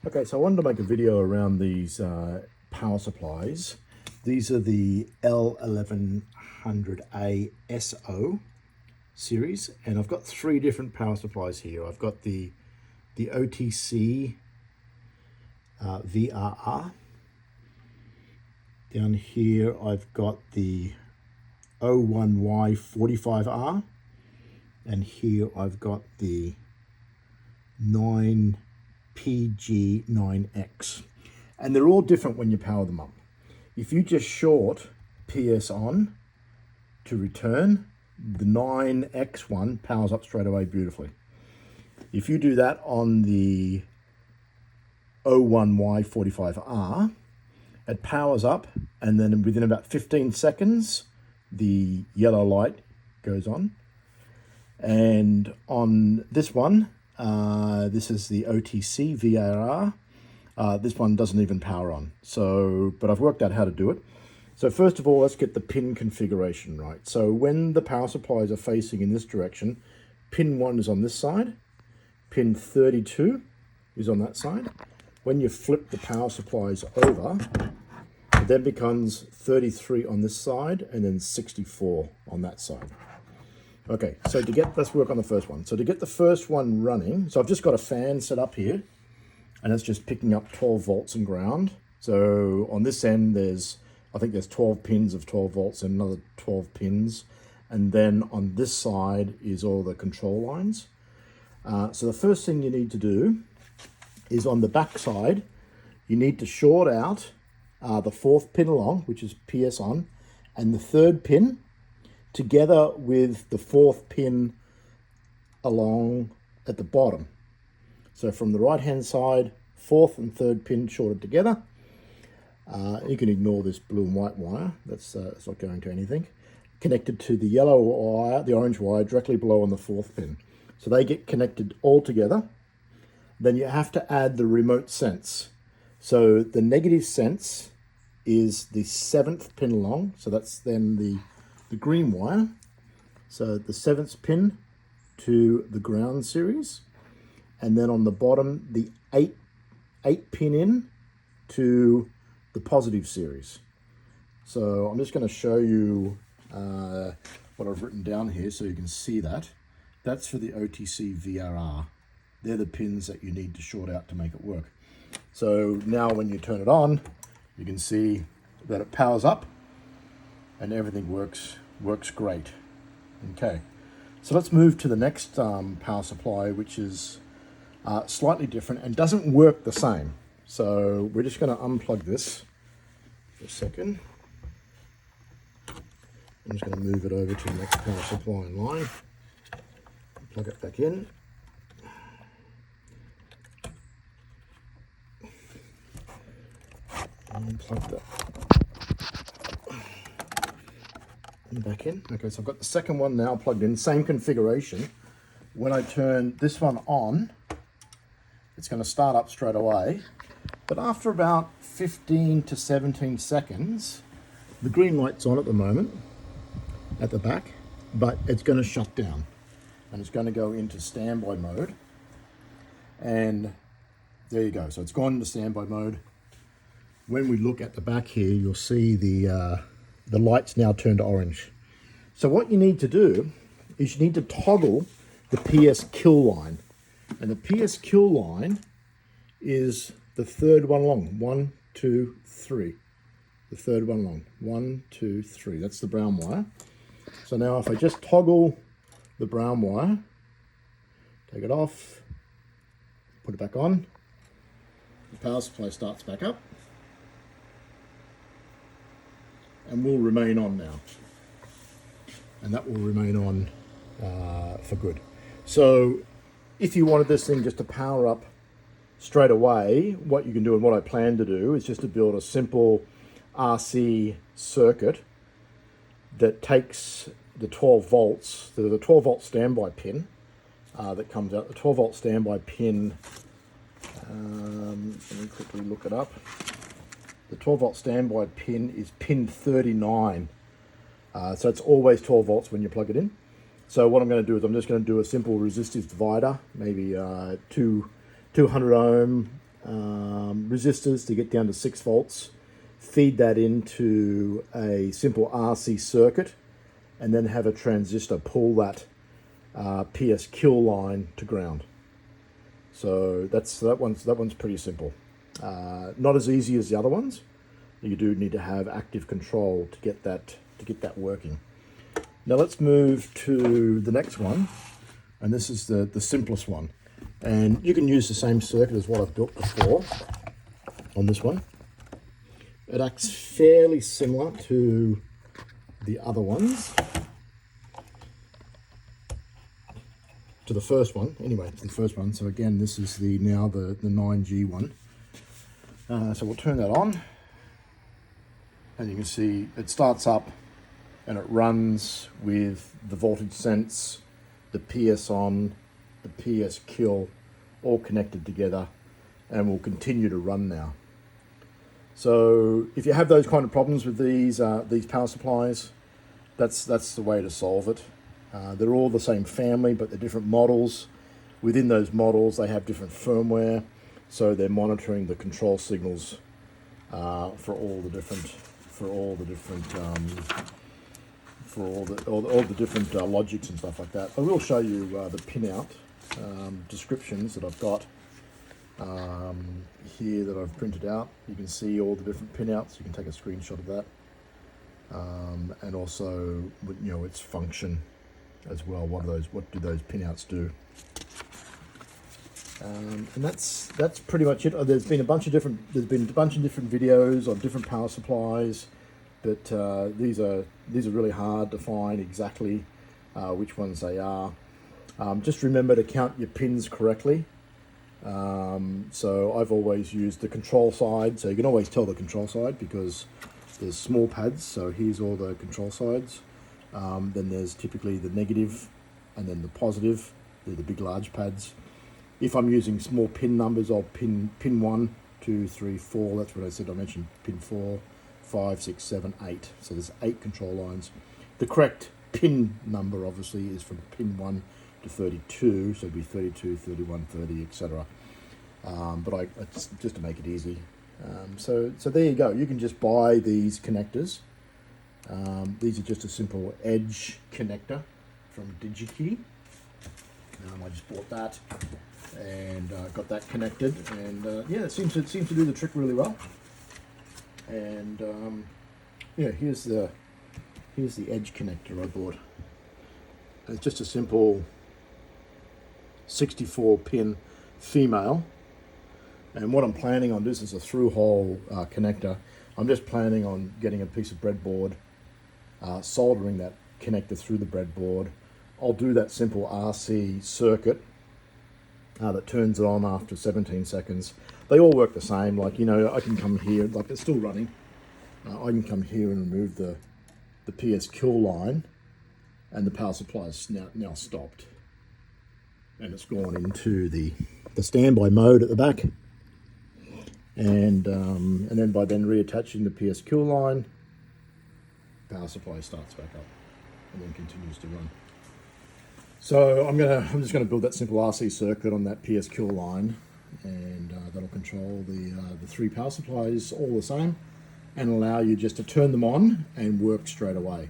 Okay, so I wanted to make a video around these power supplies. These are the L1100A-S0 series, and I've got three different power supplies here. I've got the OTC VRR. Down here I've got the O1Y45R, and here I've got the 9PG9X, and they're all different when you power them up. If you just short PS on to return, the 9X one powers up straight away beautifully. If you do that on the O1Y45R, it powers up, and then within about 15 seconds the yellow light goes on. And on this one, this is the OTC VRR. This one doesn't even power on. So, but I've worked out how to do it. So first of all, let's get the pin configuration right. So when the power supplies are facing in this direction, pin 1 is on this side, pin 32 is on that side. When you flip the power supplies over, it then becomes 33 on this side and then 64 on that side. Okay, so let's work on the first one. So to get the first one running, so I've just got a fan set up here, and it's just picking up 12 volts and ground. So on this end, I think there's 12 pins of 12 volts and another 12 pins. And then on this side is all the control lines. So the first thing you need to do is on the back side, you need to short out the fourth pin along, which is PS on, and the third pin, together with the fourth pin along at the bottom. So from the right hand side, fourth and third pin shorted together. You can ignore this blue and white wire, it's not going to anything. Connected to the yellow wire, the orange wire directly below on the fourth pin. So they get connected all together. Then you have to add the remote sense. So the negative sense is the seventh pin along, so that's then the green wire. So the seventh pin to the ground series, and then on the bottom the eight pin in to the positive series. So I'm just going to show you what I've written down here so you can see that. That's for the OTC VRR. They're the pins that you need to short out to make it work. So now when you turn it on, you can see that it powers up and everything works great. Okay, so let's move to the next power supply, which is slightly different and doesn't work the same. So we're just going to unplug this for a second. I'm just going to move it over to the next power supply in line. Plug it back in. And plug that back in. Okay, so I've got the second one now plugged in, same configuration. When I turn this one on, it's going to start up straight away, but after about 15 to 17 seconds, the green light's on at the moment at the back, but it's going to shut down and it's going to go into standby mode. And there you go, so it's gone into standby mode. When we look at the back here, you'll see the light's now turned orange. So what you need to do is you need to toggle the PS kill line. And the PS kill line is the third one along. 1, 2, 3. The third one along. 1, 2, 3. That's the brown wire. So now if I just toggle the brown wire, take it off, put it back on, the power supply starts back up. And will remain on now, and that will remain on for good. So if you wanted this thing just to power up straight away, what you can do and what I plan to do is just to build a simple RC circuit that takes the 12 volts, the 12 volt standby pin that comes out, the 12 volt standby pin, let me quickly look it up. The 12 volt standby pin is pin 39. So it's always 12 volts when you plug it in. So what I'm going to do is I'm just going to do a simple resistive divider, maybe 200 ohm resistors to get down to 6 volts, feed that into a simple RC circuit, and then have a transistor pull that PS kill line to ground. So that one's pretty simple. Not as easy as the other ones. You do need to have active control to get that working. Now let's move to the next one, and this is the simplest one. And you can use the same circuit as what I've built before on this one. It acts fairly similar to the other ones. To the first one, anyway, to the first one. So again, this is now the 9G one. So we'll turn that on. And you can see it starts up and it runs with the voltage sense, the PS on, the PS kill, all connected together, and will continue to run now. So if you have those kind of problems with these power supplies, that's the way to solve it. They're all the same family, but they're different models. Within those models, they have different firmware, so they're monitoring the control signals for all the different logics and stuff like that. I will show you the pinout descriptions that I've got here that I've printed out. You can see all the different pinouts. You can take a screenshot of that, and also its function as well. What do those pinouts do? And that's pretty much it. There's been a bunch of different videos on different power supplies, but these are really hard to find exactly which ones they are. Just remember to count your pins correctly. So I've always used the control side, so you can always tell the control side because there's small pads. So here's all the control sides. Then there's typically the negative and then the positive. They're the big large pads. If I'm using small pin numbers, I'll pin 1, 2, 3, 4. That's what I said. I mentioned pin 4, 5, 6, 7, 8. So there's 8 control lines. The correct pin number obviously is from pin 1 to 32. So it'd be 32, 31, 30, etc. But just to make it easy. So there you go. You can just buy these connectors. These are just a simple edge connector from DigiKey. I just bought that and got that connected, and yeah, it seems to do the trick really well. And yeah, here's the edge connector I bought. It's just a simple 64 pin female, and what I'm planning on, this is a through hole connector. I'm just planning on getting a piece of breadboard, soldering that connector through the breadboard. I'll do that simple RC circuit that turns it on after 17 seconds. They all work the same. Like, I can come here, like it's still running. I can come here and remove the PS kill line, and the power supply is now stopped. And it's gone into the standby mode at the back. And then by reattaching the PS kill line, power supply starts back up and then continues to run. So I'm just gonna build that simple RC circuit on that PS kill line, and that'll control the 3 power supplies all the same, and allow you just to turn them on and work straight away.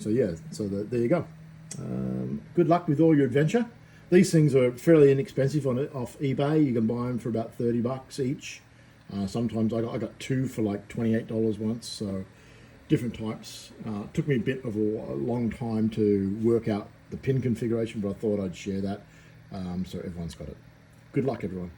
There you go. Good luck with all your adventure. These things are fairly inexpensive off eBay. You can buy them for about $30 each. Sometimes I got 2 for like $28 once. So different types. It took me a bit of a long time to work out the pin configuration, but I thought I'd share that so everyone's got it. Good luck, everyone.